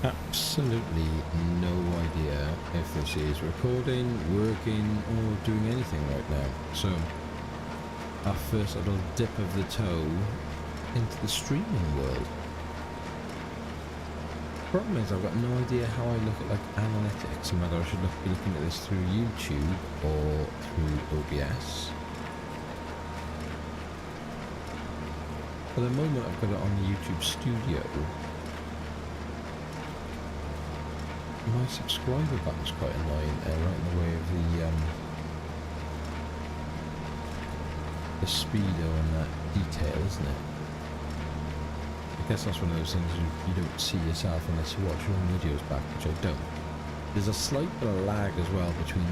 absolutely no idea if this is recording, working, or doing anything right now. So, our first little dip of the toe into the streaming world. Problem is, I've got no idea how I look at like analytics and whether I should be looking at this through YouTube or through OBS. For the moment, I've got it on the YouTube Studio. My subscriber button's quite annoying, right in the way of the speedo and that detail, isn't it? I guess that's one of those things you don't see yourself unless you watch your own videos back, which I don't. There's a slight bit of lag as well between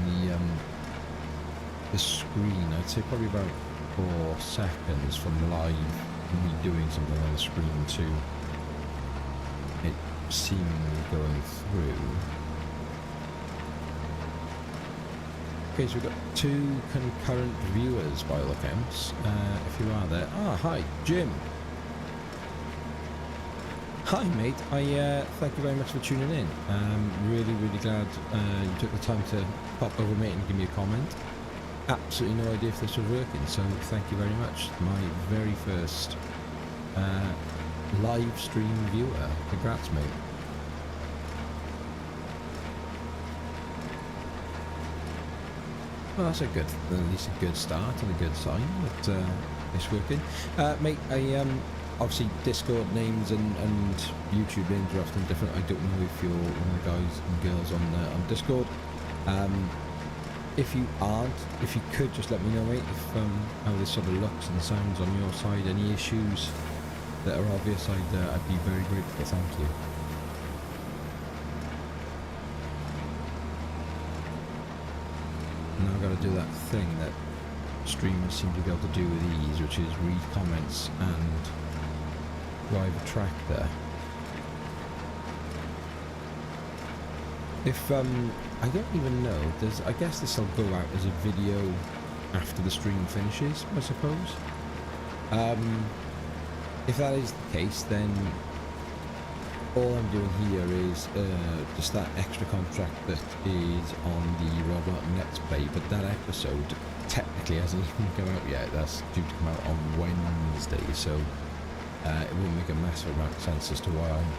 the screen. I'd say probably about 4 seconds from live me doing something on the screen to it seemingly going through. Okay, so we've got 2 concurrent viewers by all accounts. If you are there. Ah, hi, Jim. Hi mate, thank you very much for tuning in. Really glad you took the time to pop over mate and give me a comment. Absolutely no idea if this was working, so thank you very much. My very first live stream viewer. Congrats mate. Well, that's at least a good start and a good sign that it's working. Mate, obviously Discord names and YouTube names are often different. I don't know if you're one of the guys and girls on Discord. If you aren't, if you could just let me know, mate, if how this sort of looks and sounds on your side, any issues that are obvious, I'd be very grateful. Thank you. Now I've got to do that thing that streamers seem to be able to do with ease, which is read comments and drive a tractor. If I don't even know, I guess this will go out as a video after the stream finishes, I suppose. If that is the case, then all I'm doing here is just that extra contract that is on the Robot Let's Play, but that episode technically hasn't even come out yet. That's due to come out on Wednesday, so it will make a massive amount of sense as to why I'm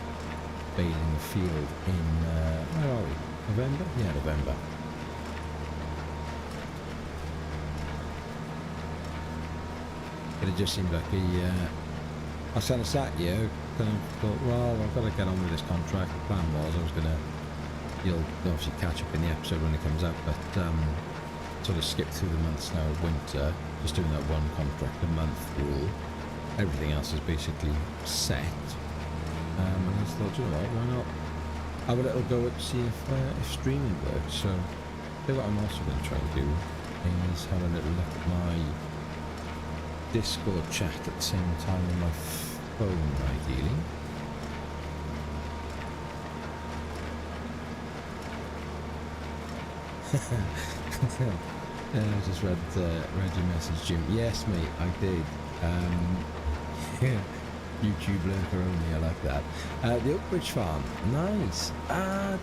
bailing the field in, where are we? November? Yeah, November. It just seemed like I was kind of sat here, kind of thought, well, I've got to get on with this contract. The plan was I was going to, you'll obviously catch up in the episode when it comes out, but sort of skip through the months now of winter, just doing that one contract a month rule. Everything else is basically set. And I just thought, you know what, why not have a little go at see if streaming works. So what I'm also going to try and do is have a little look at my Discord chat at the same time on my phone, ideally. I just read your message, Jim. Yes, mate, I did. Yeah. YouTube lurker only, I like that. The Oakbridge Farm, nice.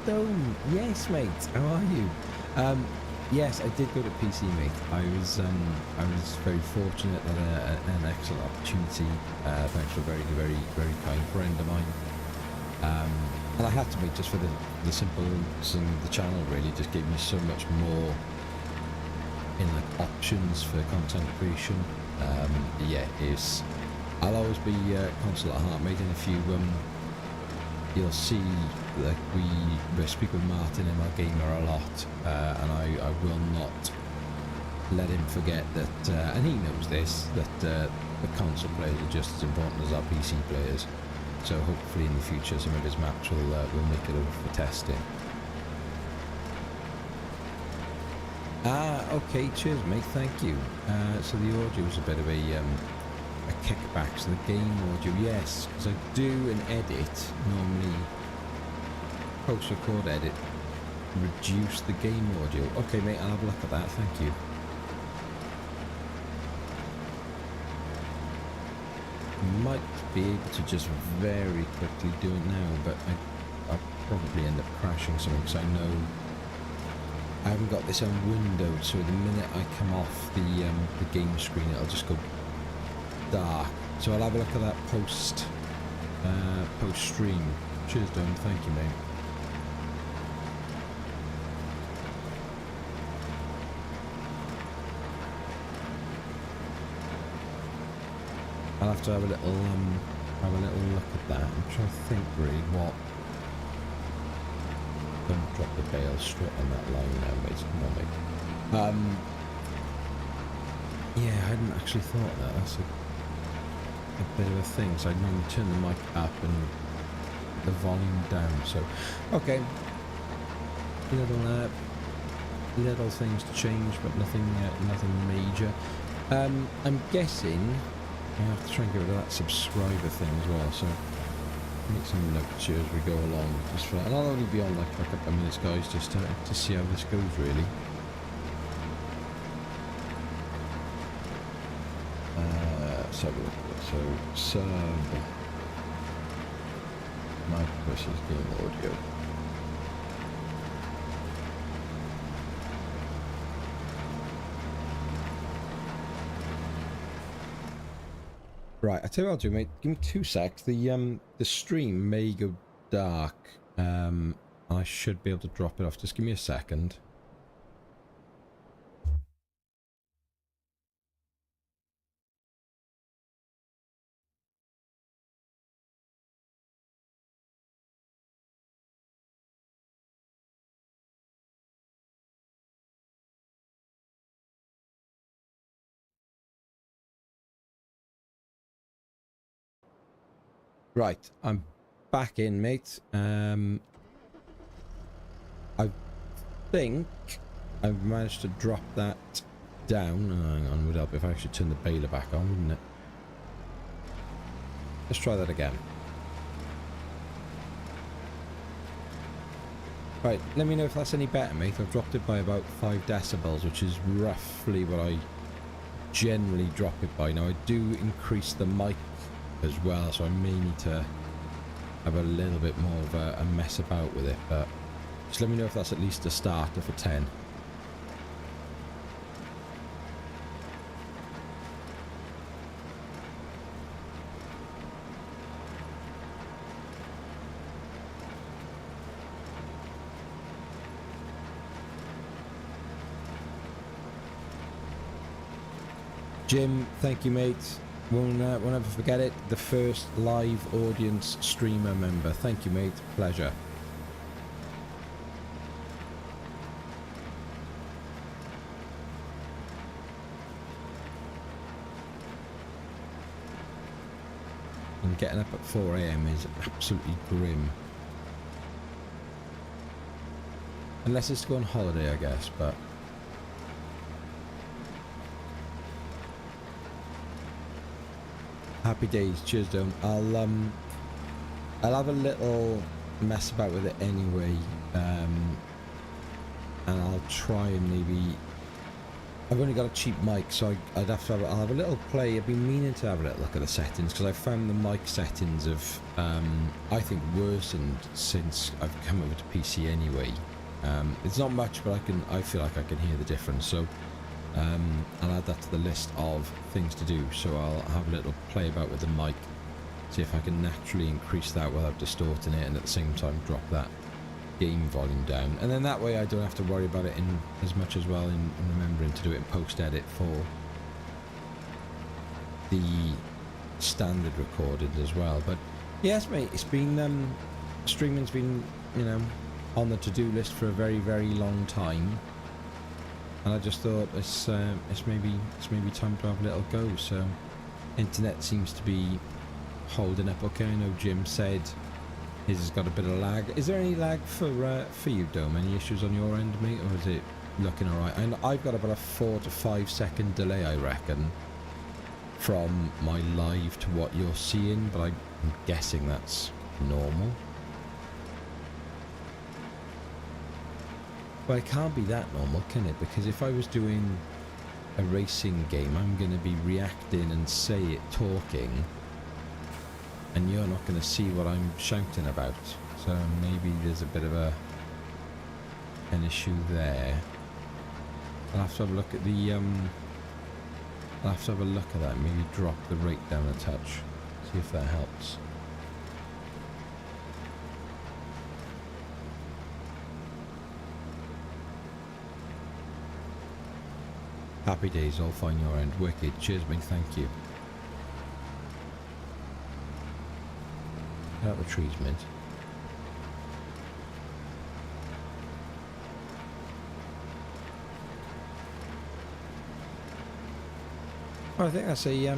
Dome, yes mate, how are you? Yes, I did go to PC, mate. I was very fortunate that an excellent opportunity, thanks to a very kind friend of mine. And I had to, mate, just for the simple reason the channel really just gave me so much more in like options for content creation. Yeah, I'll always be console at heart, mate, and if you'll see, like, we speak with Martin ML Gamer a lot, and I will not let him forget that, and he knows this, that the console players are just as important as our PC players, so hopefully in the future some of his maps will make it over for testing. Okay, cheers mate, thank you. So the audio was a bit of a kickback, so the game audio, yes, because I do an edit, normally post-record edit, reduce the game audio. Okay mate, I'll have a look at that, thank you. Might be able to just very quickly do it now, but probably end up crashing something because I know I haven't got this unwindowed, so the minute I come off the game screen, it'll just go dark. So I'll have a look at that post stream. Cheers, Dom. Thank you, mate. I'll have to have a little look at that. I'm trying to think really what. Don't drop the bale straight on that line now, mate. Come on, mate. Yeah, I hadn't actually thought that. That's a bit of a thing. So I normally turn the mic up and the volume down. So, okay. Little things to change, but nothing major. I'm guessing I have to try and get rid of that subscriber thing as well. So make some notes here as we go along. Just for, and I'll only be on like a couple of minutes, guys, just to see how this goes, really. So sub mic versus game audio. Right, I tell you what I'll do, mate. Give me 2 secs. The stream may go dark. I should be able to drop it off. Just give me a second. Right, I'm back in, mate. I think I've managed to drop that down. Hang on, would help if I actually turn the baler back on, wouldn't it? Let's try that again. Right, let me know if that's any better, mate. I've dropped it by about 5 decibels, which is roughly what I generally drop it by. Now, I do increase the mic as well, so I may need to have a little bit more of a mess about with it, but just let me know if that's at least a starter for 10. Jim, thank you, mate. Won't ever forget it. The first live audience streamer member. Thank you, mate. Pleasure. And getting up at 4 AM is absolutely grim. Unless it's to go on holiday, I guess, but... Happy days. Cheers, Dome. I'll have a little mess about with it anyway, and I'll try and maybe... I've only got a cheap mic, so I'll have a little play. I've been meaning to have a little look at the settings, because I found the mic settings have, I think, worsened since I've come over to PC anyway. It's not much, but I feel like I can hear the difference, so I'll add that to the list of things to do. So I'll have a little play about with the mic, see if I can naturally increase that without distorting it, and at the same time drop that game volume down, and then that way I don't have to worry about it in as much as well in remembering to do it in post edit for the standard recorded as well. But yes, mate, it's been streaming's been, you know, on the to-do list for a very, very long time, and I just thought it's maybe time to have a little go. So internet seems to be holding up okay. I know Jim said his has got a bit of lag. Is there any lag for you, Dome? Any issues on your end, mate, or is it looking alright? And I've got about a 4 to 5 second delay, I reckon, from my live to what you're seeing, but I'm guessing that's normal. But it can't be that normal, can it? Because if I was doing a racing game, I'm going to be reacting and talking, and you're not going to see what I'm shouting about. So maybe there's a bit of an issue there. I'll have to have a look at the I'll have to have a look at that, maybe drop the rate down a touch, see if that helps. Happy days, all fine your end. Wicked. Cheers, mate, thank you. Out the trees, mint. Well, I think that's a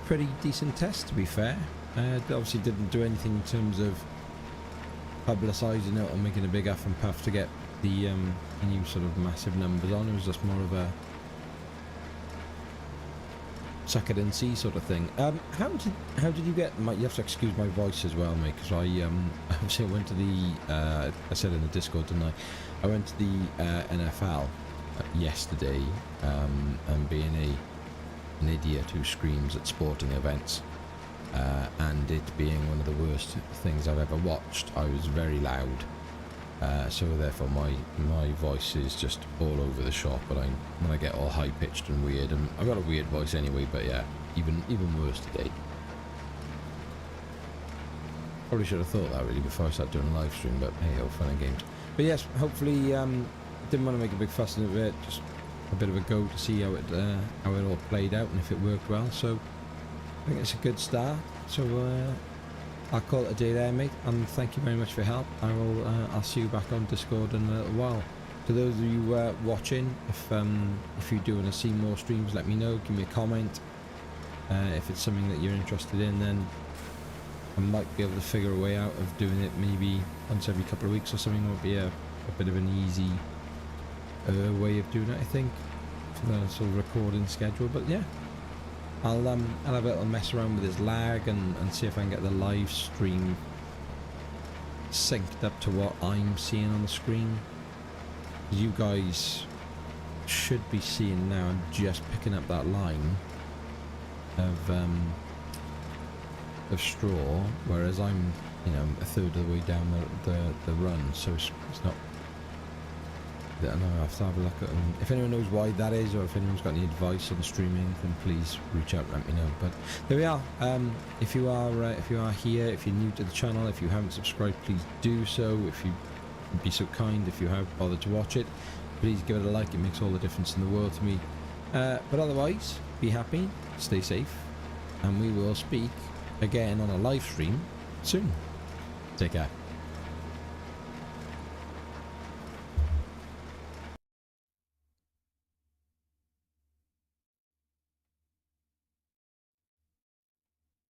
pretty decent test, to be fair. Obviously didn't do anything in terms of publicising it or making a big huff and puff to get the new sort of massive numbers on. It was just more of a suck it and see sort of thing. How did you get you have to excuse my voice as well, mate, because I obviously I went to the I said in the Discord, didn't I went to the NFL yesterday, and being an idiot who screams at sporting events, and it being one of the worst things I've ever watched, I was very loud, so therefore my voice is just all over the shop. But when I get all high pitched and weird, and I've got a weird voice anyway, but yeah, even worse today. Probably should have thought that really before I started doing a live stream, but hey, oh, fun and games. But yes, hopefully didn't want to make a big fuss of it, just a bit of a go to see how it all played out and if it worked well. So I think it's a good start. So I'll call it a day there, mate, and thank you very much for your help. I'll see you back on Discord in a little while. To those of you watching, if you do want to see more streams, let me know. Give me a comment. If it's something that you're interested in, then I might be able to figure a way out of doing it maybe once every couple of weeks or something. Would be a bit of an easy way of doing it, I think, for the sort of recording schedule. But yeah, I'll have a little mess around with this lag and see if I can get the live stream synced up to what I'm seeing on the screen. You guys should be seeing now, I'm just picking up that line of straw, whereas I'm, a third of the way down the run, so it's not. I don't know, I have to have a look at them. If anyone knows why that is, or if anyone's got any advice on streaming, then please reach out and let me know. But there we are. If you are here, if you're new to the channel, if you haven't subscribed, please do so. If you would be so kind, if you have bothered to watch it, please give it a like. It makes all the difference in the world to me. But otherwise, be happy, stay safe, and we will speak again on a live stream soon. Take care.